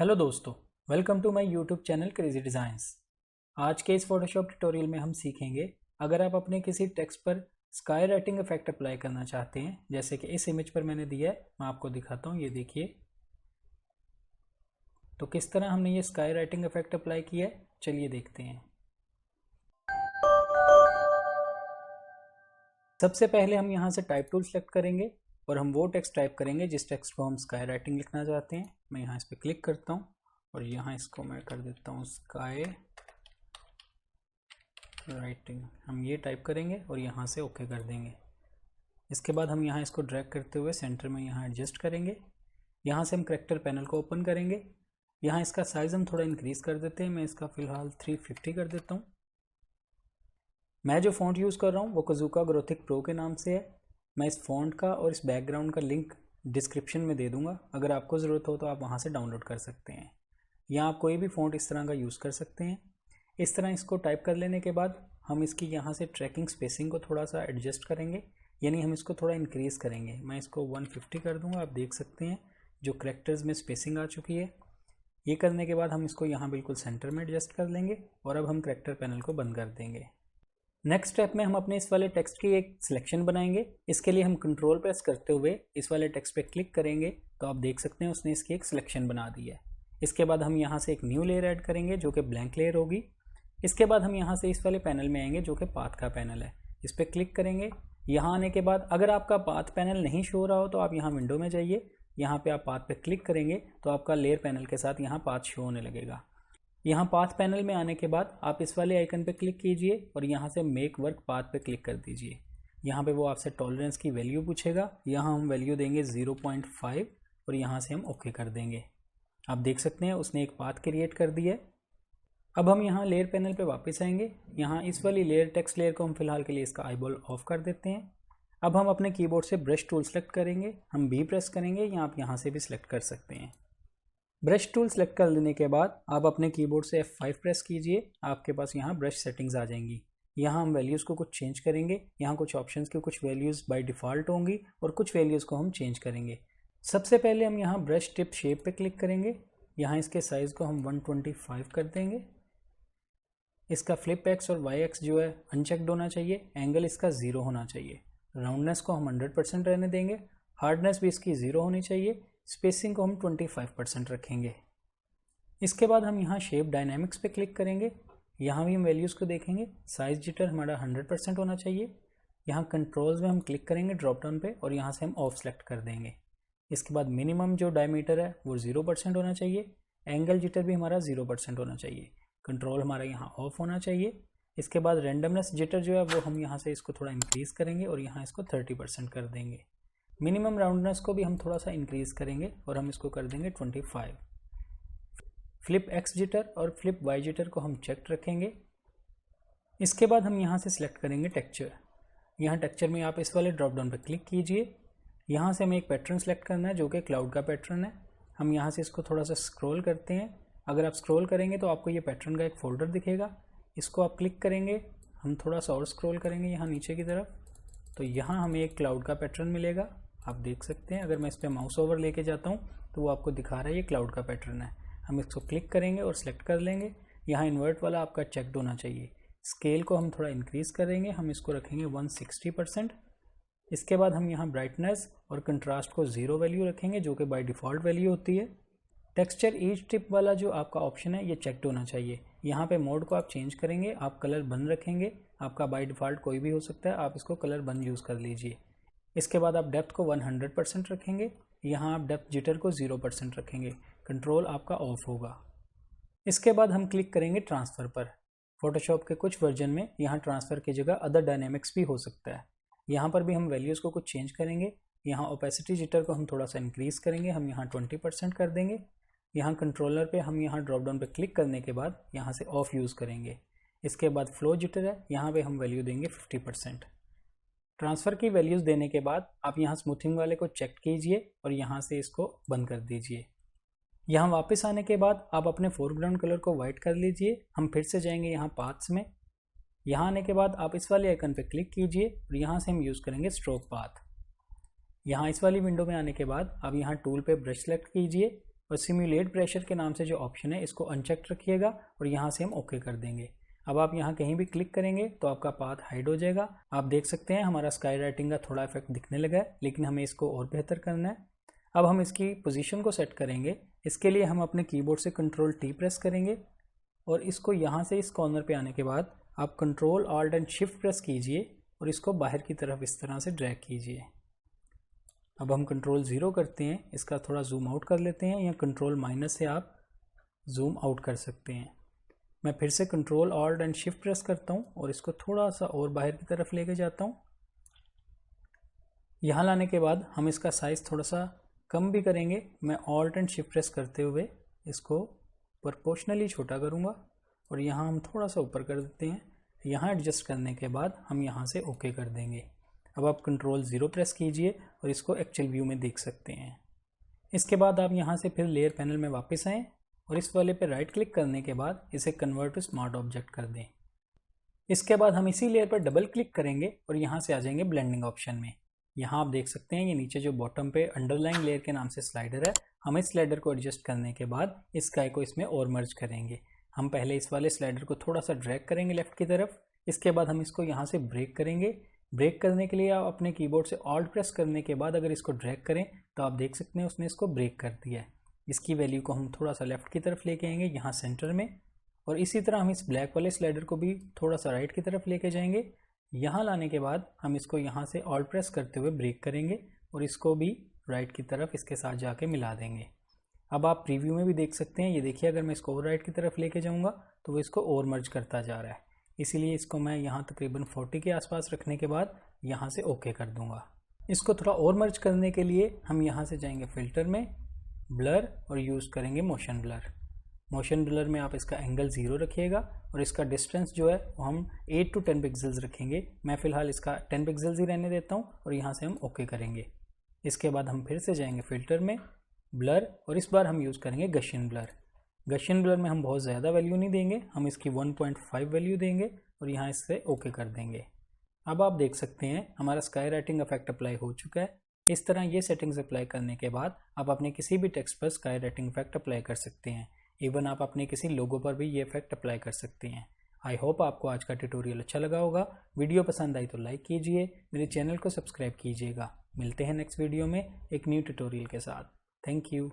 Hello दोस्तों, welcome to my YouTube channel crazy designs. आज के इस फोटोशॉप ट्यूटोरियल में हम सीखेंगे अगर आप अपने किसी टेक्स्ट पर स्काई राइटिंग इफेक्ट अप्लाई करना चाहते हैं, जैसे कि इस इमेज पर मैंने दिया है। मैं आपको दिखाता हूँ, ये देखिए। तो किस तरह हमने ये स्काई राइटिंग इफेक्ट अप्लाई किया है, चलिए देखते हैं। सबसे पहले हम यहाँ से टाइप टूल सेलेक्ट करेंगे और हम वो टेक्स्ट टाइप करेंगे जिस टेक्स्ट को हम स्काई राइटिंग लिखना चाहते हैं। मैं यहाँ इस पर क्लिक करता हूँ और यहाँ इसको मैं कर देता हूँ स्काई राइटिंग। हम ये टाइप करेंगे और यहाँ से ओके कर देंगे। इसके बाद हम यहाँ इसको ड्रैग करते हुए सेंटर में यहाँ एडजस्ट करेंगे। यहाँ से हम करैक्टर पैनल को ओपन करेंगे। यहाँ इसका साइज़ हम थोड़ा इंक्रीज़ कर देते हैं। मैं इसका फ़िलहाल 350 कर देता हूँ। मैं जो फ़ॉन्ट यूज़ कर रहा हूँ वो कज़ूका ग्रोथिक प्रो के नाम से है। मैं इस फ़ॉन्ट का और इस बैकग्राउंड का लिंक डिस्क्रिप्शन में दे दूँगा। अगर आपको ज़रूरत हो तो आप वहाँ से डाउनलोड कर सकते हैं, या आप कोई भी फ़ॉन्ट इस तरह का यूज़ कर सकते हैं। इस तरह इसको टाइप कर लेने के बाद हम इसकी यहाँ से ट्रैकिंग स्पेसिंग को थोड़ा सा एडजस्ट करेंगे, यानी हम इसको थोड़ा इंक्रीज़ करेंगे। मैं इसको 150 कर दूँगा। आप देख सकते हैं जो करैक्टर्स में स्पेसिंग आ चुकी है। ये करने के बाद हम इसको यहाँ बिल्कुल सेंटर में एडजस्ट कर लेंगे और अब हम करैक्टर पैनल को बंद कर देंगे। नेक्स्ट स्टेप में हम अपने इस वाले टेक्स्ट की एक सिलेक्शन बनाएंगे। इसके लिए हम कंट्रोल प्रेस करते हुए इस वाले टेक्स्ट पे क्लिक करेंगे तो आप देख सकते हैं उसने इसकी एक सिलेक्शन बना दी है। इसके बाद हम यहाँ से एक न्यू लेयर ऐड करेंगे जो कि ब्लैंक लेयर होगी। इसके बाद हम यहाँ से इस वाले पैनल में आएंगे जो कि पाथ का पैनल है। इस पर क्लिक करेंगे। यहाँ आने के बाद अगर आपका पाथ पैनल नहीं शो हो रहा हो तो आप यहाँ विंडो में जाइए। यहाँ पे आप पाथ पे क्लिक करेंगे तो आपका लेयर पैनल के साथ यहाँ पाथ शो होने लगेगा। यहाँ पाथ पैनल में आने के बाद आप इस वाले आइकन पे क्लिक कीजिए और यहाँ से मेक वर्क पाथ पे क्लिक कर दीजिए। यहाँ पे वो आपसे टॉलरेंस की वैल्यू पूछेगा। यहाँ हम वैल्यू देंगे 0.5 और यहाँ से हम ओके कर देंगे। आप देख सकते हैं उसने एक पाथ क्रिएट कर दिया है। अब हम यहाँ लेयर पैनल पे वापस आएंगे। यहाँ इस वाली लेयर टेक्स्ट लेयर को हम फिलहाल के लिए इसका आईबॉल ऑफ कर देते हैं। अब हम अपने कीबोर्ड से ब्रश टूल सेलेक्ट करेंगे। हम बी प्रेस करेंगे, या आप यहाँ से भी सिलेक्ट कर सकते हैं। ब्रश टूल सेलेक्ट कर लेने के बाद आप अपने कीबोर्ड से F5 प्रेस कीजिए। आपके पास यहाँ ब्रश सेटिंग्स आ जाएंगी। यहाँ हम वैल्यूज़ को कुछ चेंज करेंगे। यहाँ कुछ ऑप्शंस की कुछ वैल्यूज़ बाय डिफ़ॉल्ट होंगी और कुछ वैल्यूज़ को हम चेंज करेंगे। सबसे पहले हम यहाँ ब्रश टिप शेप पे क्लिक करेंगे। यहाँ इसके साइज़ को हम 125 कर देंगे। इसका फ्लिप एक्स और वाई एक्स जो है अनचेक्ड होना चाहिए। एंगल इसका 0 होना चाहिए। राउंडनेस को हम 100% रहने देंगे। हार्डनेस भी इसकी 0 होनी चाहिए। स्पेसिंग को हम 25% रखेंगे। इसके बाद हम यहाँ शेप डायनामिक्स पे क्लिक करेंगे। यहाँ भी हम वैल्यूज़ को देखेंगे। साइज जिटर हमारा 100% होना चाहिए। यहाँ कंट्रोल्स में हम क्लिक करेंगे ड्रॉप डाउन पे और यहाँ से हम ऑफ सेलेक्ट कर देंगे। इसके बाद मिनिमम जो डायमीटर है वो 0% होना चाहिए। एंगल जिटर भी हमारा 0% होना चाहिए। कंट्रोल हमारा यहाँ ऑफ होना चाहिए। इसके बाद रेंडमनेस जिटर जो है वो हम यहाँ से इसको थोड़ा इंक्रीज़ करेंगे और यहाँ इसको 30% कर देंगे। मिनिमम राउंडनेस को भी हम थोड़ा सा इंक्रीज़ करेंगे और हम इसको कर देंगे 25। फ्लिप एक्स जिटर और फ्लिप वाई जिटर को हम चेक रखेंगे। इसके बाद हम यहाँ से सिलेक्ट करेंगे टेक्सचर। यहाँ टेक्सचर में आप इस वाले ड्रॉप डाउन पर क्लिक कीजिए। यहाँ से हमें एक पैटर्न सेलेक्ट करना है जो कि क्लाउड का पैटर्न है। हम यहाँ से इसको थोड़ा सा स्क्रॉल करते हैं। अगर आप स्क्रॉल करेंगे तो आपको ये पैटर्न का एक फोल्डर दिखेगा। इसको आप क्लिक करेंगे। हम थोड़ा सा और स्क्रॉल करेंगे यहाँ नीचे की तरफ, तो यहाँ हमें एक क्लाउड का पैटर्न मिलेगा। आप देख सकते हैं। अगर मैं इस पर माउस ओवर लेके जाता हूँ तो वो आपको दिखा रहा है ये क्लाउड का पैटर्न है। हम इसको क्लिक करेंगे और सिलेक्ट कर लेंगे। यहाँ इन्वर्ट वाला आपका चेक्ड होना चाहिए। स्केल को हम थोड़ा इंक्रीज़ करेंगे। हम इसको रखेंगे 160%। इसके बाद हम यहाँ ब्राइटनेस और कंट्रास्ट को 0 वैल्यू रखेंगे जो कि बाय डिफ़ॉल्ट वैल्यू होती है। टेक्सचर ईच टिप वाला जो आपका ऑप्शन है ये चेक्ड होना चाहिए। यहाँ पे मोड को आप चेंज करेंगे। आप कलर बंद रखेंगे। आपका बाय डिफ़ॉल्ट कोई भी हो सकता है, आप इसको कलर बंद यूज़ कर लीजिए। इसके बाद आप डेप्थ को 100% रखेंगे। यहाँ आप डेप्थ जिटर को 0% रखेंगे। कंट्रोल आपका ऑफ होगा। इसके बाद हम क्लिक करेंगे ट्रांसफ़र पर। फोटोशॉप के कुछ वर्जन में यहाँ ट्रांसफ़र की जगह अदर डायनेमिक्स भी हो सकता है। यहाँ पर भी हम वैल्यूज़ को कुछ चेंज करेंगे। यहाँ ओपेसिटी जिटर को हम थोड़ा सा इंक्रीज़ करेंगे। हम यहाँ 20% कर देंगे। यहाँ कंट्रोलर पे हम यहाँ ड्रॉप डाउन पे क्लिक करने के बाद यहाँ से ऑफ यूज़ करेंगे। इसके बाद फ्लो जिटर है, यहाँ पे हम वैल्यू देंगे 50%। ट्रांसफ़र की वैल्यूज़ देने के बाद आप यहाँ स्मूथिंग वाले को चेक कीजिए और यहाँ से इसको बंद कर दीजिए। यहाँ वापस आने के बाद आप अपने फोरग्राउंड कलर को वाइट कर लीजिए। हम फिर से जाएंगे यहाँ पाथ्स में। यहाँ आने के बाद आप इस वाले आइकन पे क्लिक कीजिए और यहाँ से हम यूज़ करेंगे स्ट्रोक पाथ। यहाँ इस वाली विंडो में आने के बाद आप यहाँ टूल पे ब्रश सेलेक्ट कीजिए और सिम्युलेट प्रेशर के नाम से जो ऑप्शन है इसको अनचेक रखिएगा और यहाँ से हम ओके कर देंगे। अब आप यहाँ कहीं भी क्लिक करेंगे तो आपका पाथ हाइड हो जाएगा। आप देख सकते हैं हमारा स्काई राइटिंग का थोड़ा इफेक्ट दिखने लगा है, लेकिन हमें इसको और बेहतर करना है। अब हम इसकी पोजीशन को सेट करेंगे। इसके लिए हम अपने कीबोर्ड से कंट्रोल टी प्रेस करेंगे और इसको यहाँ से इस कॉर्नर पे आने के बाद आप control alt and shift press कीजिए और इसको बाहर की तरफ इस तरह से ड्रैग कीजिए। अब हम कंट्रोल 0 करते हैं, इसका थोड़ा जूम आउट कर लेते हैं, या कंट्रोल माइनस से आप जूम आउट कर सकते हैं। मैं फिर से control alt and shift press करता हूँ और इसको थोड़ा सा और बाहर की तरफ लेके जाता हूँ। यहाँ लाने के बाद हम इसका साइज़ थोड़ा सा कम भी करेंगे। मैं ऑल्ट एंड शिफ्ट प्रेस करते हुए इसको प्रोपोर्शनली छोटा करूँगा और यहाँ हम थोड़ा सा ऊपर कर देते हैं। यहाँ एडजस्ट करने के बाद हम यहाँ से ओके कर देंगे। अब आप कंट्रोल 0 प्रेस कीजिए और इसको एक्चुअल व्यू में देख सकते हैं। इसके बाद आप यहाँ से फिर लेयर पैनल में वापस आएँ और इस वाले पे राइट क्लिक करने के बाद इसे कन्वर्ट टू स्मार्ट ऑब्जेक्ट कर दें। इसके बाद हम इसी लेयर पर डबल क्लिक करेंगे और यहाँ से आ जाएंगे ब्लेंडिंग ऑप्शन में। यहाँ आप देख सकते हैं ये नीचे जो बॉटम पे अंडरलाइन लेयर के नाम से स्लाइडर है, हम इस स्लाइडर को एडजस्ट करने के बाद इस स्काई को इसमें और मर्ज करेंगे। हम पहले इस वाले स्लाइडर को थोड़ा सा ड्रैग करेंगे लेफ्ट की तरफ। इसके बाद हम इसको यहाँ से ब्रेक करेंगे। ब्रेक करने के लिए आप अपने कीबोर्ड से ऑल्ट प्रेस करने के बाद अगर इसको ड्रैग करें तो आप देख सकते हैं उसने इसको ब्रेक कर दिया है। इसकी वैल्यू को हम थोड़ा सा लेफ्ट की तरफ लेके आएंगे यहाँ सेंटर में, और इसी तरह हम इस ब्लैक वाले स्लाइडर को भी थोड़ा सा राइट की तरफ लेके जाएंगे। यहाँ लाने के बाद हम इसको यहाँ से ऑल्ट प्रेस करते हुए ब्रेक करेंगे और इसको भी राइट की तरफ इसके साथ जाके मिला देंगे। अब आप प्रीव्यू में भी देख सकते हैं, ये देखिए अगर मैं इसको और राइट की तरफ लेके जाऊँगा तो वो इसको और मर्ज करता जा रहा है। इसीलिए इसको मैं यहाँ तकरीबन 40 के आसपास रखने के बाद यहाँ से ओके कर दूँगा। इसको थोड़ा और मर्ज करने के लिए हम यहाँ से जाएंगे फिल्टर में, ब्लर, और यूज़ करेंगे मोशन ब्लर। मोशन ब्लर में आप इसका एंगल 0 रखिएगा और इसका डिस्टेंस जो है वो हम 8 to 10 पिक्सल्स रखेंगे। मैं फ़िलहाल इसका 10 पिक्सल्स ही रहने देता हूँ और यहाँ से हम ओके करेंगे। इसके बाद हम फिर से जाएंगे फिल्टर में, ब्लर, और इस बार हम यूज़ करेंगे गशियन ब्लर। गशियन ब्लर में हम बहुत ज़्यादा वैल्यू नहीं देंगे, हम इसकी 1.5 वैल्यू देंगे और यहाँ इससे ओके कर देंगे। अब आप देख सकते हैं हमारा स्काई राइटिंग इफेक्ट अप्लाई हो चुका है। इस तरह ये सेटिंग्स अप्लाई करने के बाद आप अपने किसी भी टेक्स्ट पर स्काई राइटिंग इफेक्ट अप्लाई कर सकते हैं। इवन आप अपने किसी लोगो पर भी ये इफेक्ट अप्लाई कर सकते हैं। आई होप आपको आज का ट्यूटोरियल अच्छा लगा होगा। वीडियो पसंद आई तो लाइक कीजिए, मेरे चैनल को सब्सक्राइब कीजिएगा। मिलते हैं नेक्स्ट वीडियो में एक न्यू ट्यूटोरियल के साथ। Thank you.